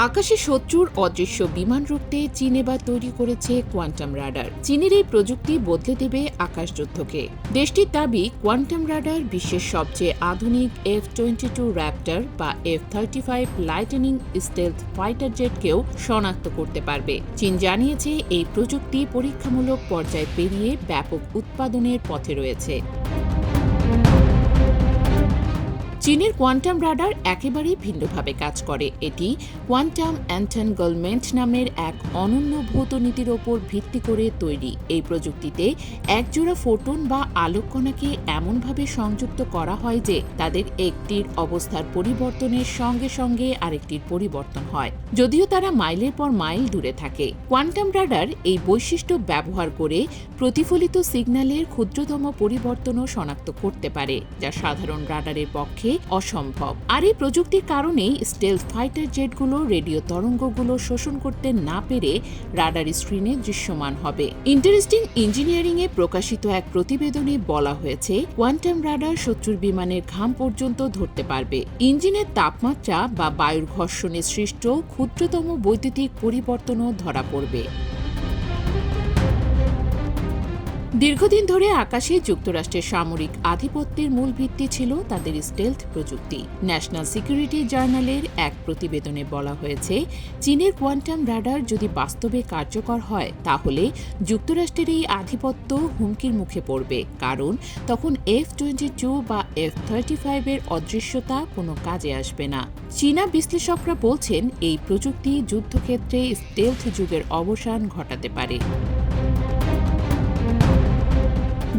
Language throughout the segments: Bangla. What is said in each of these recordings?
আকাশে শত্রুর অদৃশ্য বিমান রুখতে চীন এবার তৈরি করেছে কোয়ান্টাম রাডার। চীনের এই প্রযুক্তি বদলে দেবে আকাশযুদ্ধকে। দেশটির দাবি, কোয়ান্টাম রাডার বিশ্বের সবচেয়ে আধুনিক F-22 র্যাপ্টর বা F-35 লাইটনিং স্টেলথ ফাইটার জেটকেও শনাক্ত করতে পারবে। চীন জানিয়েছে, এই প্রযুক্তি পরীক্ষামূলক পর্যায় পেরিয়ে ব্যাপক উৎপাদনের পথে রয়েছে। চীনের কোয়ান্টাম রাডার একেবারেই ভিন্নভাবে কাজ করে। এটি কোয়ান্টাম এন্টেনগলমেন্ট নামের এক অনন্য ভৌত নীতির ওপর ভিত্তি করে তৈরি। এই প্রযুক্তিতে একজোড়া ফোটন বা আলোককণাকে এমনভাবে সংযুক্ত করা হয় যে তাদের একটির অবস্থার পরিবর্তনের সঙ্গে সঙ্গে আরেকটির পরিবর্তন হয়, যদিও তারা মাইলের পর মাইল দূরে থাকে। কোয়ান্টাম রাডার এই বৈশিষ্ট্য ব্যবহার করে প্রতিফলিত সিগন্যালের ক্ষুদ্রতম পরিবর্তনও শনাক্ত করতে পারে, যা সাধারণ রাডারের পক্ষে অসম্ভব। আর এই প্রযুক্তির কারণেই স্টেলথ ফাইটার জেটগুলো রেডিও তরঙ্গগুলো শোষণ করতে না পেরে রাডার স্ক্রিনে দৃশ্যমান হবে। ইন্টারেস্টিং ইঞ্জিনিয়ারিং এ প্রকাশিত এক প্রতিবেদনে বলা হয়েছে, কোয়ান্টাম রাডার শত্রুর বিমানের ঘাম পর্যন্ত ধরতে পারবে। ইঞ্জিনের তাপমাত্রা বা বায়ুর ঘর্ষণে সৃষ্ট ক্ষুদ্রতম বৈদ্যুতিক পরিবর্তনও ধরা পড়বে। দীর্ঘদিন ধরে আকাশে যুক্তরাষ্ট্রের সামরিক আধিপত্যের মূল ভিত্তি ছিল তাদের স্টেলথ প্রযুক্তি। ন্যাশনাল সিকিউরিটি জার্নালের এক প্রতিবেদনে বলা হয়েছে, চীনের কোয়ান্টাম রাডার যদি বাস্তবে কার্যকর হয়, তাহলে যুক্তরাষ্ট্রের এই আধিপত্য হুমকির মুখে পড়বে, কারণ তখন F-22 বা F-35 এর অদৃশ্যতা কোনো কাজে আসবে না। চীনা বিশ্লেষকরা বলছেন, এই প্রযুক্তি যুদ্ধক্ষেত্রে স্টেলথ যুগের অবসান ঘটাতে পারে।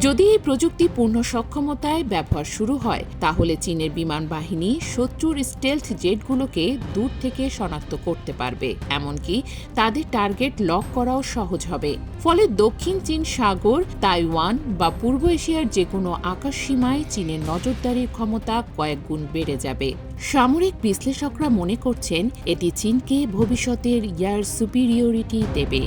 যদি এই প্রযুক্তি পূর্ণ সক্ষমতায় ব্যবহার শুরু হয়, তাহলে চীনের বিমান বাহিনী শত্রুর স্টেলথ জেটগুলোকে দূর থেকে শনাক্ত করতে পারবে, এমনকি তাদের টার্গেট লক করাও সহজ হবে। ফলে দক্ষিণ চীন সাগর, তাইওয়ান বা পূর্ব এশিয়ার যে কোনো আকাশসীমায় চীনের নজরদারির ক্ষমতা কয়েক গুণ বেড়ে যাবে। সামরিক বিশ্লেষকরা মনে করছেন, এটি চীনকে ভবিষ্যতের এয়ার সুপিরিয়রিটি দেবে।